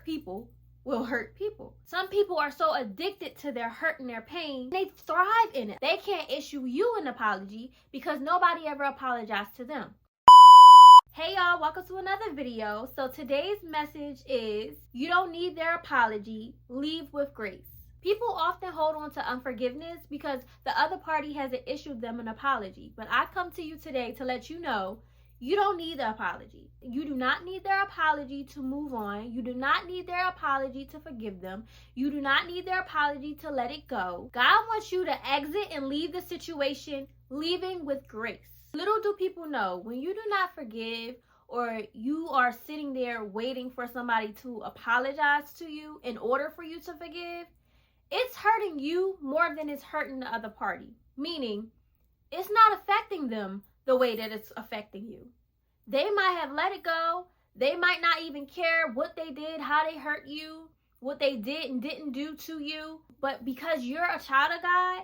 hurt people will hurt people. Some people are so addicted to their hurt and their pain, they thrive in it. They can't issue you an apology because nobody ever apologized to them. Hey y'all, welcome to another video. So today's message is, you don't need their apology, leave with grace. People often hold on to unforgiveness because the other party hasn't issued them an apology. But I come to you today to let you know, you don't need the apology. You do not need their apology to move on. You do not need their apology to forgive them. You do not need their apology to let it go. God wants you to exit and leave the situation, leaving with grace. Little do people know, when you do not forgive, or you are sitting there waiting for somebody to apologize to you in order for you to forgive, it's hurting you more than it's hurting the other party. Meaning, it's not affecting them the way that it's affecting you. They might have let it go. They might not even care what they did, how they hurt you, what they did and didn't do to you. But because you're a child of God,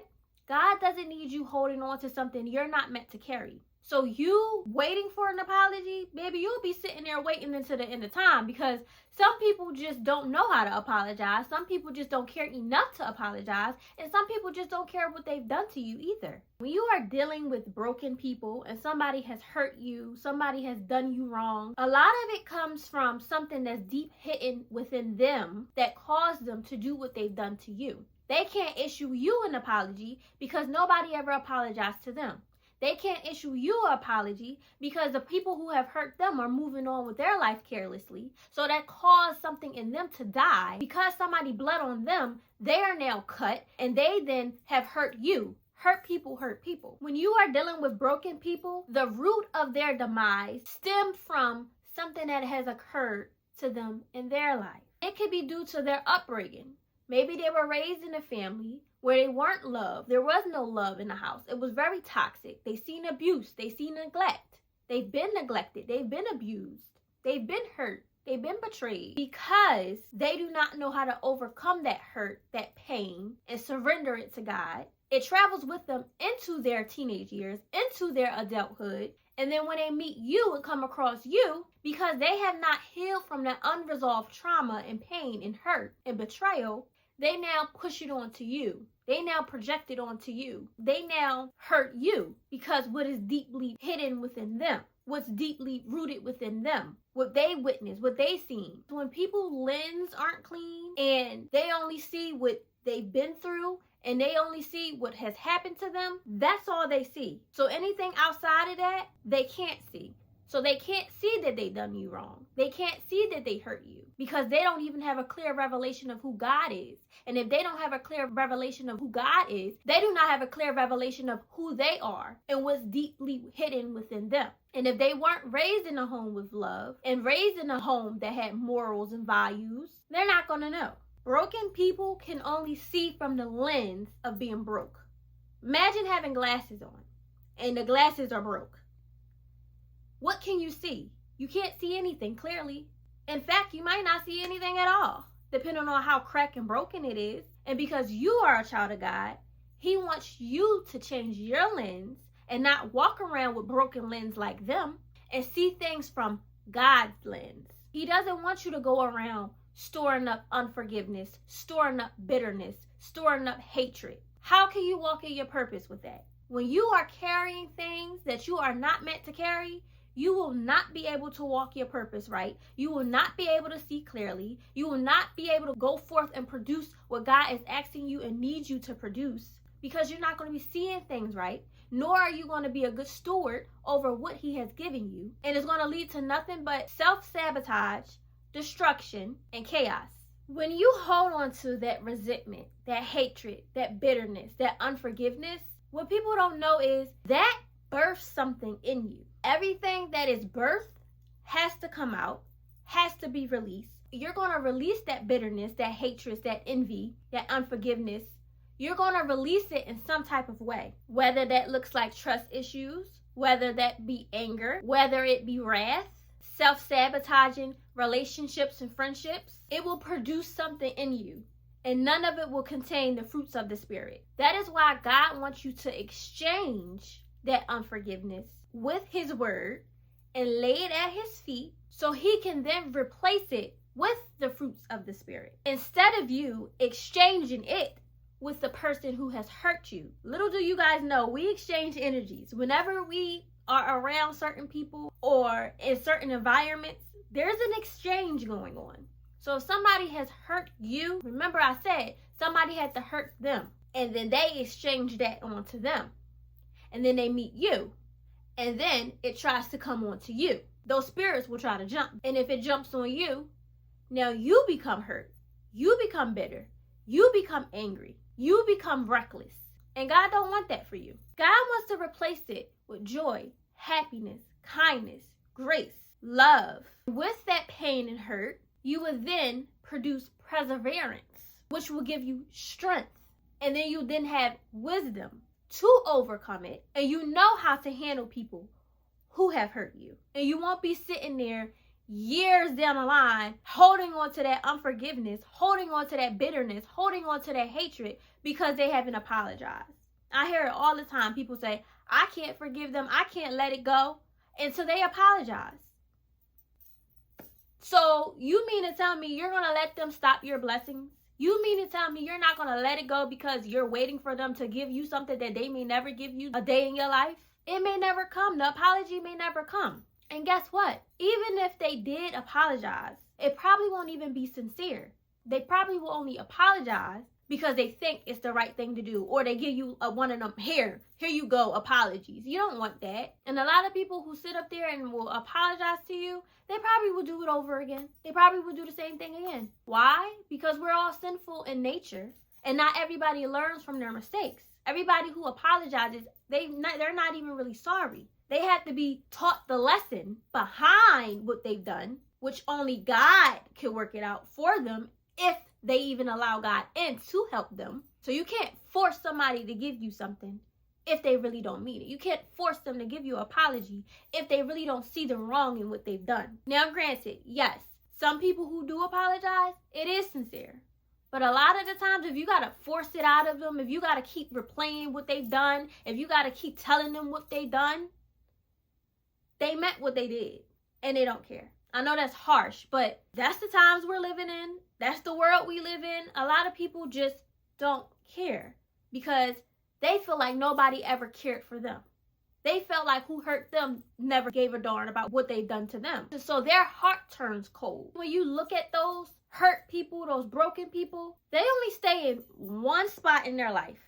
God doesn't need you holding on to something you're not meant to carry. So you waiting for an apology, baby, you'll be sitting there waiting until the end of time, because some people just don't know how to apologize. Some people just don't care enough to apologize. And some people just don't care what they've done to you either. When you are dealing with broken people and somebody has hurt you, somebody has done you wrong, a lot of it comes from something that's deep hidden within them that caused them to do what they've done to you. They can't issue you an apology because nobody ever apologized to them. They can't issue you an apology because the people who have hurt them are moving on with their life carelessly. So that caused something in them to die. Because somebody bled on them, they are now cut and they then have hurt you. Hurt people hurt people. When you are dealing with broken people, the root of their demise stemmed from something that has occurred to them in their life. It could be due to their upbringing. Maybe they were raised in a family where they weren't loved. There was no love in the house. It was very toxic. They seen abuse. They seen neglect. They've been neglected. They've been abused. They've been hurt. They've been betrayed because they do not know how to overcome that hurt, that pain, and surrender it to God. It travels with them into their teenage years, into their adulthood. And then when they meet you and come across you, because they have not healed from that unresolved trauma and pain and hurt and betrayal, they now push it onto you. They now project it onto you. They now hurt you because what is deeply hidden within them, what's deeply rooted within them, what they witnessed, what they seen. When people's lens aren't clean and they only see what they've been through and they only see what has happened to them, that's all they see. So anything outside of that, they can't see. So they can't see that they done you wrong. They can't see that they hurt you because they don't even have a clear revelation of who God is. And if they don't have a clear revelation of who God is, they do not have a clear revelation of who they are and what's deeply hidden within them. And if they weren't raised in a home with love and raised in a home that had morals and values, they're not going to know. Broken people can only see from the lens of being broke. Imagine having glasses on and the glasses are broke. What can you see? You can't see anything clearly. In fact, you might not see anything at all, depending on how cracked and broken it is. And because you are a child of God, He wants you to change your lens and not walk around with broken lens like them and see things from God's lens. He doesn't want you to go around storing up unforgiveness, storing up bitterness, storing up hatred. How can you walk in your purpose with that? When you are carrying things that you are not meant to carry, you will not be able to walk your purpose right. You will not be able to see clearly. You will not be able to go forth and produce what God is asking you and needs you to produce because you're not going to be seeing things right, nor are you going to be a good steward over what He has given you. And it's going to lead to nothing but self-sabotage, destruction, and chaos. When you hold on to that resentment, that hatred, that bitterness, that unforgiveness, what people don't know is that births something in you. Everything that is birthed has to come out, has to be released. You're going to release that bitterness, that hatred, that envy, that unforgiveness. You're going to release it in some type of way, whether that looks like trust issues, whether that be anger, whether it be wrath, self-sabotaging relationships and friendships. It will produce something in you, and none of it will contain the fruits of the Spirit. That is why God wants you to exchange that unforgiveness with His word and lay it at His feet so He can then replace it with the fruits of the Spirit, instead of you exchanging it with the person who has hurt you. Little do you guys know, we exchange energies. Whenever we are around certain people or in certain environments, there's an exchange going on. So if somebody has hurt you, remember I said somebody had to hurt them, and then they exchange that onto them, and then they meet you, and then it tries to come onto you. Those spirits will try to jump, and if it jumps on you, now you become hurt, you become bitter, you become angry, you become reckless, and God don't want that for you. God wants to replace it with joy, happiness, kindness, grace, love. With that pain and hurt, you will then produce perseverance, which will give you strength, and then you then have wisdom to overcome it, and you know how to handle people who have hurt you, and you won't be sitting there years down the line holding on to that unforgiveness, holding on to that bitterness, holding on to that hatred because they haven't apologized. I hear it all the time. People say, I can't forgive them, I can't let it go until they apologize. So you mean to tell me you're going to let them stop your blessings? You mean to tell me you're not going to let it go because you're waiting for them to give you something that they may never give you a day in your life? It may never come. The apology may never come. And guess what? Even if they did apologize, it probably won't even be sincere. They probably will only apologize because they think it's the right thing to do, or they give you one of them, here you go, apologies. You don't want that. And a lot of people who sit up there and will apologize to you, they probably will do it over again. They probably will do the same thing again. Why? Because we're all sinful in nature, and not everybody learns from their mistakes. Everybody who apologizes, they're not even really sorry. They have to be taught the lesson behind what they've done, which only God can work it out for them if they even allow God in to help them. So you can't force somebody to give you something if they really don't mean it. You can't force them to give you an apology if they really don't see the wrong in what they've done. Now, granted, yes, some people who do apologize, it is sincere. But a lot of the times, if you got to force it out of them, if you got to keep replaying what they've done, if you got to keep telling them what they've done, they meant what they did, and they don't care. I know that's harsh, but that's the times we're living in. That's the world we live in. A lot of people just don't care because they feel like nobody ever cared for them. They felt like who hurt them never gave a darn about what they've done to them. So their heart turns cold. When you look at those hurt people, those broken people, they only stay in one spot in their life.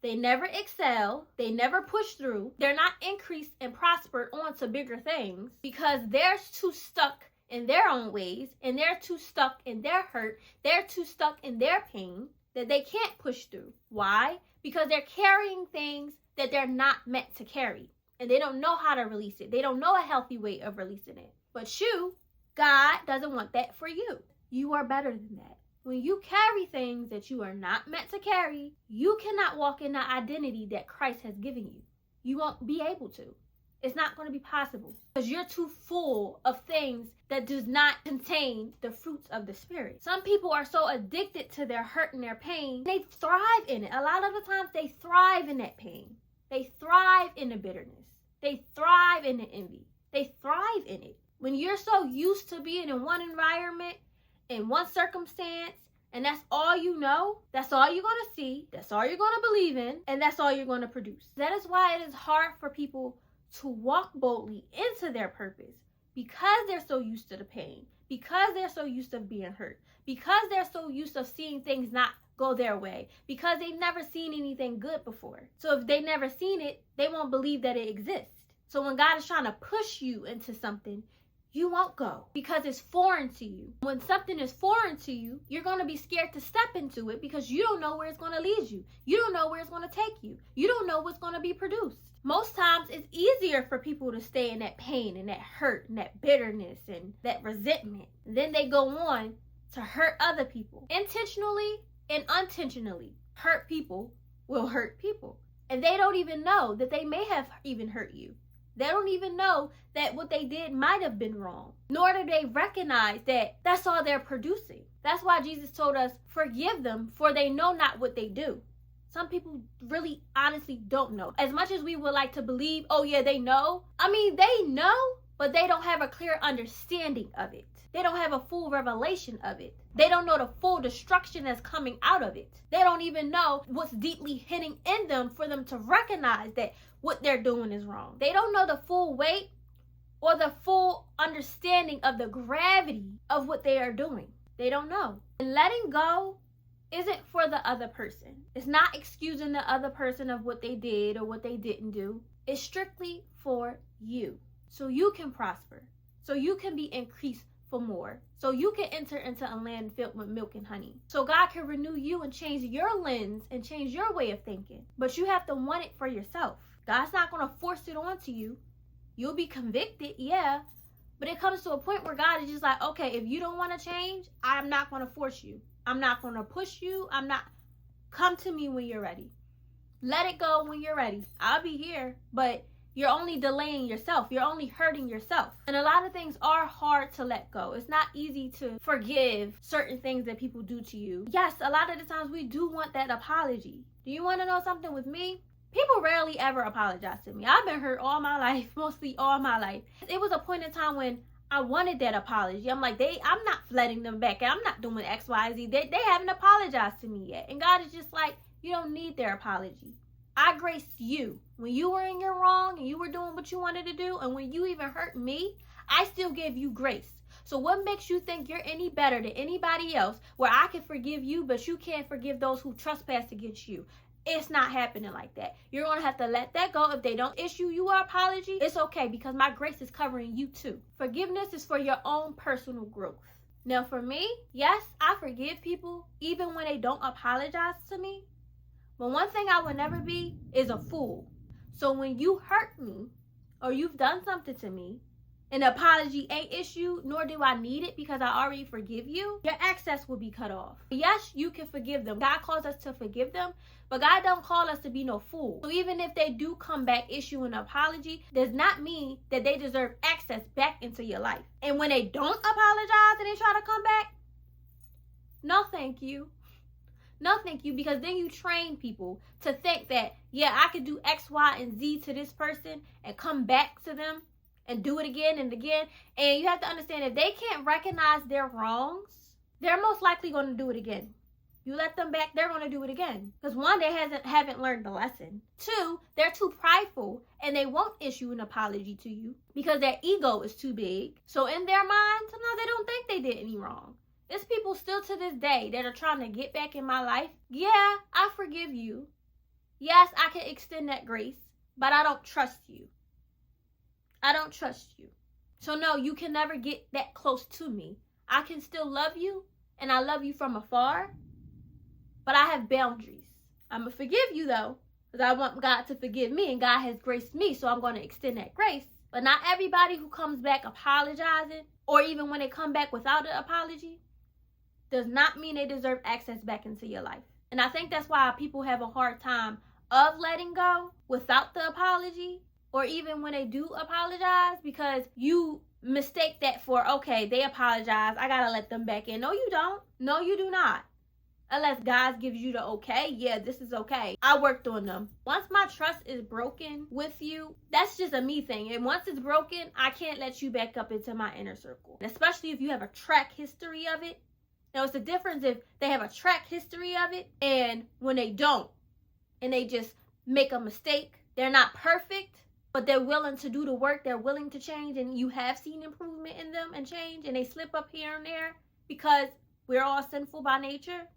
They never excel. They never push through. They're not increased and prospered on to bigger things because they're too stuck in their own ways, and they're too stuck in their hurt. They're too stuck in their pain that they can't push through. Why? Because they're carrying things that they're not meant to carry, and they don't know how to release it. They don't know a healthy way of releasing it. But you, God doesn't want that for you. You are better than that. When you carry things that you are not meant to carry, you cannot walk in the identity that Christ has given you. You won't be able to. It's not going to be possible because you're too full of things that does not contain the fruits of the Spirit. Some people are so addicted to their hurt and their pain, they thrive in it. A lot of the times they thrive in that pain. They thrive in the bitterness. They thrive in the envy. They thrive in it. When you're so used to being in one environment, in one circumstance, and that's all you know, that's all you're going to see, that's all you're going to believe in, and that's all you're going to produce. That is why it is hard for people to walk boldly into their purpose because they're so used to the pain, because they're so used to being hurt, because they're so used to seeing things not go their way, because they've never seen anything good before. So if they never seen it, they won't believe that it exists. So when God is trying to push you into something, you won't go because it's foreign to you. When something is foreign to you, you're going to be scared to step into it because you don't know where it's going to lead you. You don't know where it's going to take you. You don't know what's going to be produced. Most times it's easier for people to stay in that pain and that hurt and that bitterness and that resentment. Then they go on to hurt other people. Intentionally and unintentionally, hurt people will hurt people. And they don't even know that they may have even hurt you. They don't even know that what they did might have been wrong. Nor do they recognize that that's all they're producing. That's why Jesus told us, forgive them, for they know not what they do. Some people really honestly don't know. As much as we would like to believe, oh yeah, they know. I mean, they know, but they don't have a clear understanding of it. They don't have a full revelation of it. They don't know the full destruction that's coming out of it. They don't even know what's deeply hidden in them for them to recognize that what they're doing is wrong. They don't know the full weight or the full understanding of the gravity of what they are doing. They don't know. And letting go isn't for the other person. It's not excusing the other person of what they did or what they didn't do. It's strictly for you. So you can prosper. So you can be increased for more. So you can enter into a land filled with milk and honey. So God can renew you and change your lens and change your way of thinking. But you have to want it for yourself. God's not going to force it onto you. You'll be convicted, yeah. But it comes to a point where God is just like, okay, if you don't want to change, I'm not going to force you. I'm not going to push you. Come to me when you're ready. Let it go when you're ready. I'll be here, but you're only delaying yourself. You're only hurting yourself. And a lot of things are hard to let go. It's not easy to forgive certain things that people do to you. Yes, a lot of the times we do want that apology. Do you want to know something with me? People rarely ever apologize to me. I've been hurt all my life, mostly all my life. It was a point in time when I wanted that apology. I'm like, I'm not letting them back. I'm not doing X, Y, Z. They haven't apologized to me yet. And God is just like, you don't need their apology. I graced you when you were in your wrong and you were doing what you wanted to do. And when you even hurt me, I still gave you grace. So what makes you think you're any better than anybody else where I can forgive you, but you can't forgive those who trespass against you? It's not happening like that. You're going to have to let that go. If they don't issue you an apology, it's okay because my grace is covering you too. Forgiveness is for your own personal growth. Now for me, yes, I forgive people even when they don't apologize to me. But one thing I will never be is a fool. So when you hurt me or you've done something to me, an apology ain't issued, nor do I need it because I already forgive you, your access will be cut off. Yes, you can forgive them. God calls us to forgive them, but God don't call us to be no fool. So even if they do come back, issue an apology, does not mean that they deserve access back into your life. And when they don't apologize and they try to come back, no thank you. No thank you, because then you train people to think that, yeah, I could do X, Y, and Z to this person and come back to them and do it again and again. And you have to understand, if they can't recognize their wrongs, they're most likely going to do it again. You let them back, they're going to do it again. Because one, they haven't learned the lesson. Two, they're too prideful and they won't issue an apology to you because their ego is too big. So in their mind, sometimes they don't think they did any wrong. There's people still to this day that are trying to get back in my life. Yeah, I forgive you. Yes, I can extend that grace, but I don't trust you. I don't trust you. So no, you can never get that close to me. I can still love you, and I love you from afar, but I have boundaries. I'm going to forgive you, though, because I want God to forgive me, and God has graced me, so I'm going to extend that grace. But not everybody who comes back apologizing, or even when they come back without an apology, does not mean they deserve access back into your life. And I think that's why people have a hard time of letting go without the apology, or even when they do apologize, because you mistake that for, okay, they apologize, I gotta let them back in. No, you don't. No, you do not. Unless God gives you the okay, yeah, this is okay. I worked on them. Once my trust is broken with you, that's just a me thing. And once it's broken, I can't let you back up into my inner circle. And especially if you have a track history of it. Now, it's the difference if they have a track history of it and when they don't, and they just make a mistake. They're not perfect, but they're willing to do the work. They're willing to change, and you have seen improvement in them and change, and they slip up here and there because we're all sinful by nature.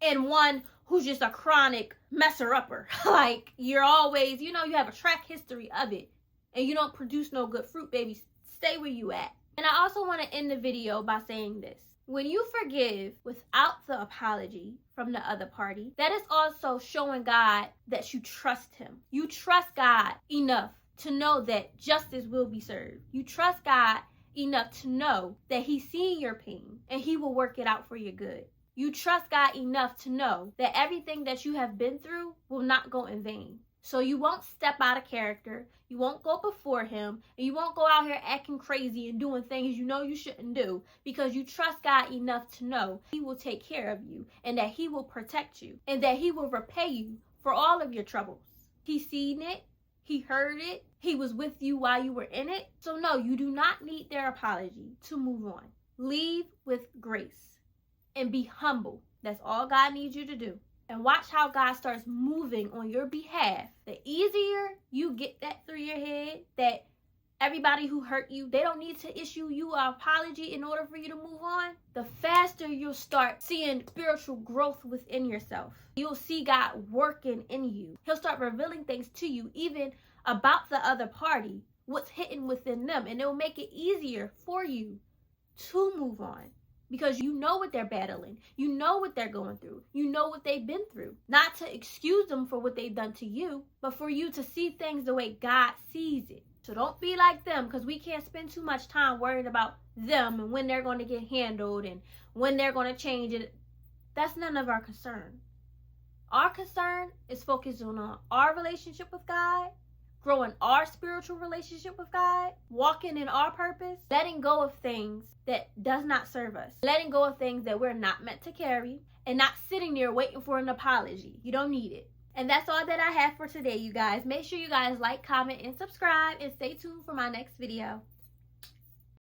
And one who's just a chronic messer-upper. Like, you're always, you have a track history of it, and you don't produce no good fruit, baby. Stay where you at. And I also want to end the video by saying this. When you forgive without the apology from the other party, that is also showing God that you trust him. You trust God enough to know that justice will be served. You trust God enough to know that he's seeing your pain and he will work it out for your good. You trust God enough to know that everything that you have been through will not go in vain. So you won't step out of character, you won't go before him, and you won't go out here acting crazy and doing things you shouldn't do, because you trust God enough to know he will take care of you and that he will protect you and that he will repay you for all of your troubles. He's seen it, he heard it, he was with you while you were in it. So no, you do not need their apology to move on. Leave with grace and be humble. That's all God needs you to do. And watch how God starts moving on your behalf. The easier you get that through your head, that everybody who hurt you, they don't need to issue you an apology in order for you to move on, the faster you'll start seeing spiritual growth within yourself. You'll see God working in you. He'll start revealing things to you, even about the other party, what's hidden within them. And it'll make it easier for you to move on. Because you know what they're battling. You know what they're going through. You know what they've been through. Not to excuse them for what they've done to you, but for you to see things the way God sees it. So don't be like them, because we can't spend too much time worrying about them and when they're going to get handled and when they're going to change it. That's none of our concern. Our concern is focused on our relationship with God, growing our spiritual relationship with God, walking in our purpose, letting go of things that does not serve us, letting go of things that we're not meant to carry, and not sitting there waiting for an apology. You don't need it. And that's all that I have for today, you guys. Make sure you guys like, comment, and subscribe, and stay tuned for my next video.